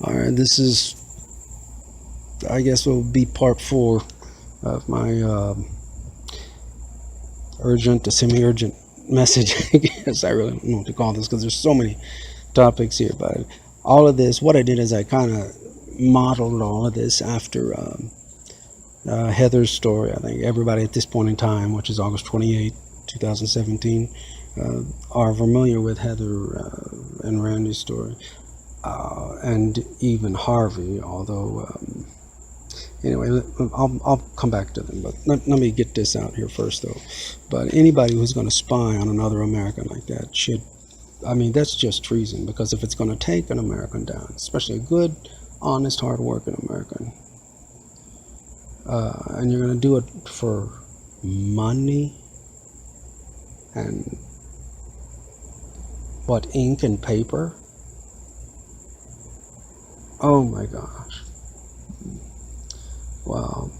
All right, this is, I guess, will be part 4 of my urgent to semi-urgent message. I guess I really don't know what to call this because there's so many topics here. But all of this, what I did is I kind of modeled all of this after Heather's story. I think everybody at this point in time, which is August 28, 2017, are familiar with Heather and Randy's story. And even Harvey, although anyway, I'll come back to them, but let me get this out here first though. But anybody who's going to spy on another American like that should, I mean, that's just treason, because if it's going to take an American down, especially a good, honest, hard-working American, and you're going to do it for money and what, ink and paper? Oh my gosh. Well,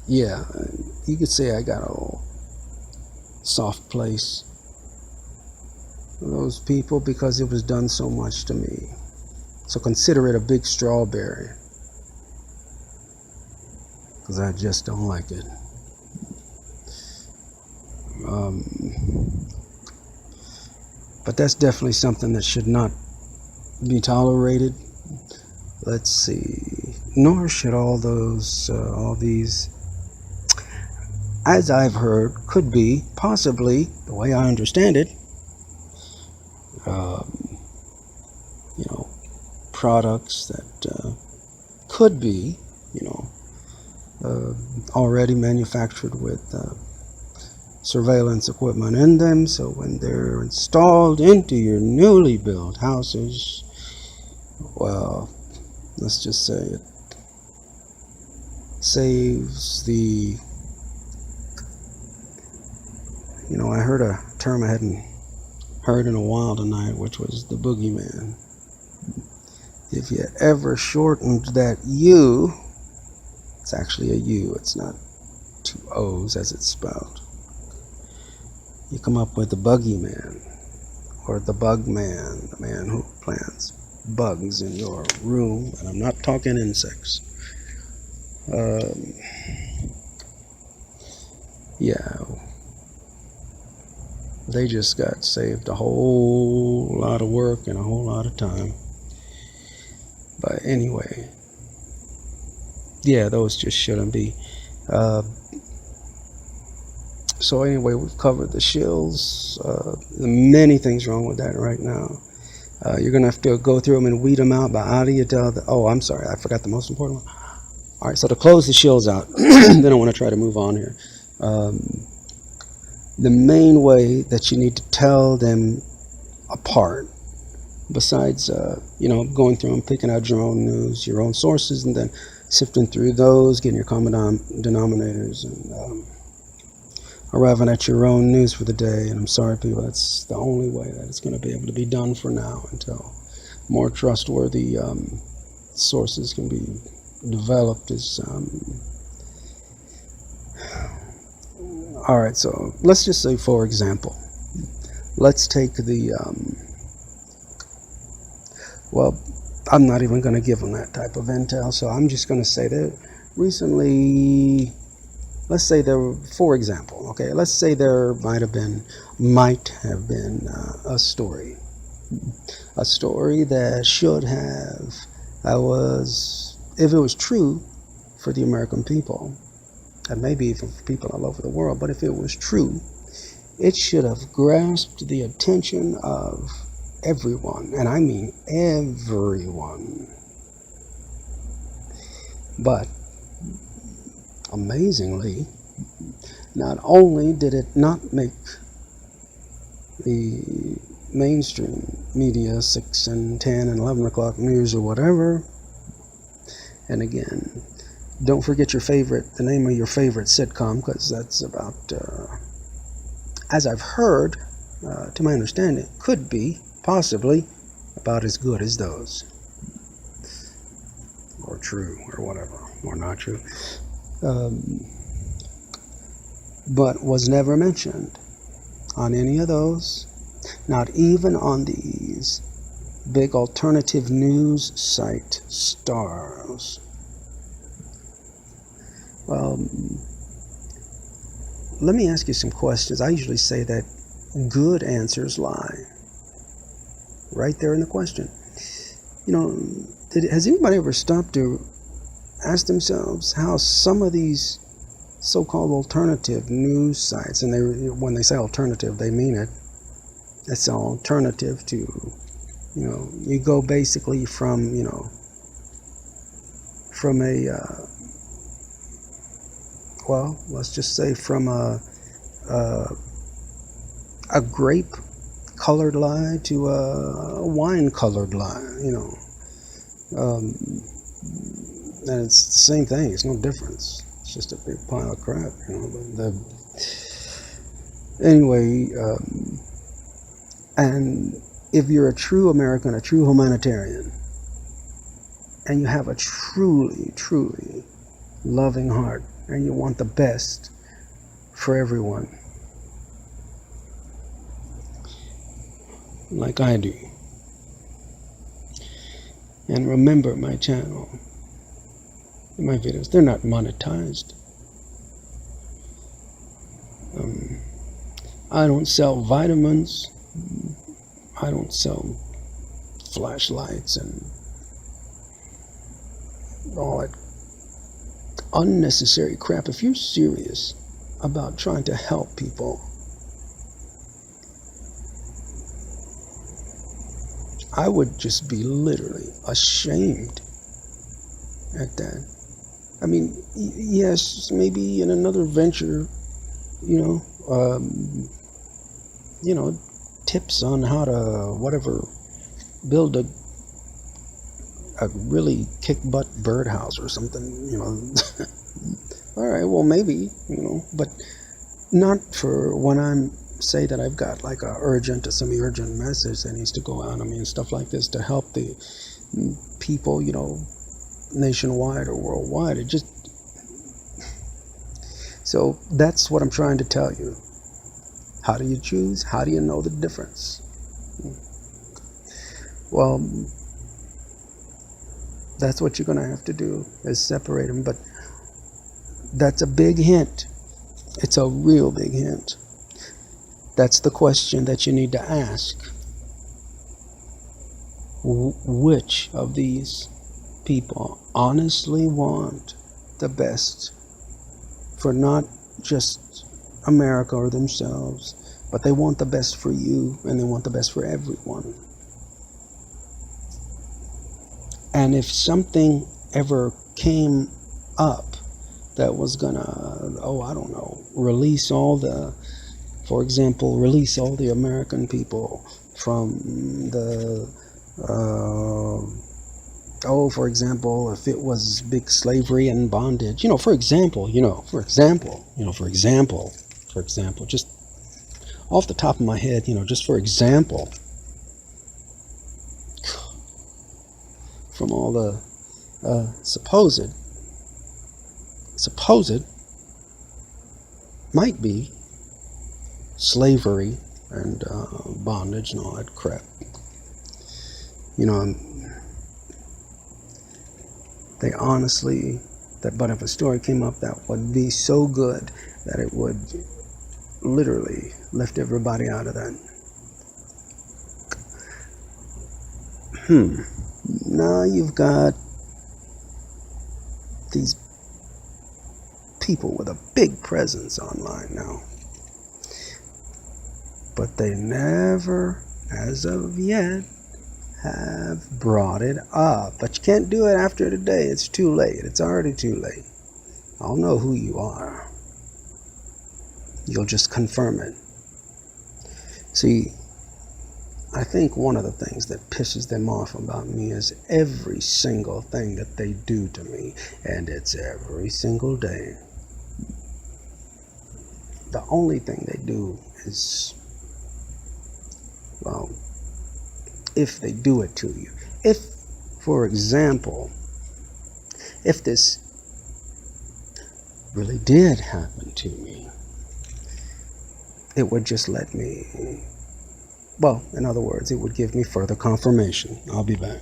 yeah, you could say I got a soft place for those people because it was done so much to me. So consider it a big strawberry, because I just don't like it. But that's definitely something that should not be tolerated. Let's see. Nor should all these, as I've heard, could be possibly, the way I understand it, you know, products that could be, you know, already manufactured with surveillance equipment in them, so when they're installed into your newly built houses, well, let's just say it saves the, you know, I heard a term I hadn't heard in a while tonight, which was the boogeyman. If you ever shortened that U, it's actually a U, it's not 2 O's as it's spelled. You come up with the boogeyman, or the bug man, the man who plants bugs in your room, and I'm not talking insects. Yeah, they just got saved a whole lot of work and a whole lot of time. But anyway, yeah, those just shouldn't be. So anyway, we've covered the shills. Many things wrong with that right now. You're going to have to go through them and weed them out. But how do you tell the, oh, I'm sorry, I forgot the most important one. All right, so to close the shills out, then I want to try to move on here. The main way that you need to tell them apart, besides, you know, going through and picking out your own news, your own sources, and then sifting through those, getting your common denominators, and arriving at your own news for the day. And I'm sorry, people, that's the only way that it's going to be able to be done for now until more trustworthy sources can be developed. Is all right, so let's just say, for example, let's take the well, I'm not even going to give them that type of intel, so I'm just going to say that recently, let's say there, for example, okay, let's say there might have been a story that should have, if it was true for the American people, and maybe even for people all over the world, but if it was true, it should have grasped the attention of everyone, and I mean everyone. But amazingly, not only did it not make the mainstream media 6 and 10 and 11 o'clock news or whatever, and again, don't forget the name of your favorite sitcom, because that's about, as I've heard, to my understanding, could be possibly about as good as those, or true, or whatever, or not true. But was never mentioned on any of those, not even on these big alternative news site stars. Well, let me ask you some questions. I usually say that good answers lie. Right there in the question. You know, has anybody ever stopped to ask themselves how some of these so-called alternative news sites, and when they say alternative, they mean it. It's an alternative to, you know, you go basically from, you know, from a, well, let's just say from a grape-colored lie to a wine-colored lie, you know. And it's the same thing. It's no difference. It's just a big pile of crap, you know. But anyway, and if you're a true American, a true humanitarian, and you have a truly, truly loving heart, and you want the best for everyone, like I do, and remember my channel, my videos, they're not monetized. I don't sell vitamins. I don't sell flashlights and all that unnecessary crap. If you're serious about trying to help people, I would just be literally ashamed at that. I mean, yes, maybe in another venture, you know, tips on how to, whatever, build a really kick-butt birdhouse or something, you know. All right, well, maybe, you know, but not for when I'm, say that I've got like a semi-urgent message that needs to go out. I mean, stuff like this to help the people, you know, nationwide or worldwide. It just, so that's what I'm trying to tell you. How do you choose? How do you know the difference? Well, that's what you're going to have to do, is separate them. But that's a big hint. It's a real big hint. That's the question that you need to ask. Which of these people honestly want the best for not just America or themselves, but they want the best for you, and they want the best for everyone. And if something ever came up that was gonna, I don't know, release all the American people from the, for example, if it was big slavery and bondage, for example, just off the top of my head, just for example, from all the supposed might be slavery and bondage and all that crap. They honestly, but if a story came up that would be so good that it would literally lift everybody out of that. Now you've got these people with a big presence online now, but they never, as of yet, have brought it up. But you can't do it after today. It's too late. It's already too late. I'll know who you are. You'll just confirm it. See, I think one of the things that pisses them off about me is every single thing that they do to me, and it's every single day. The only thing they do is, well, if they do it to you. If, for example, if this really did happen to me, it would just let me Well, in other words, it would give me further confirmation. I'll be back.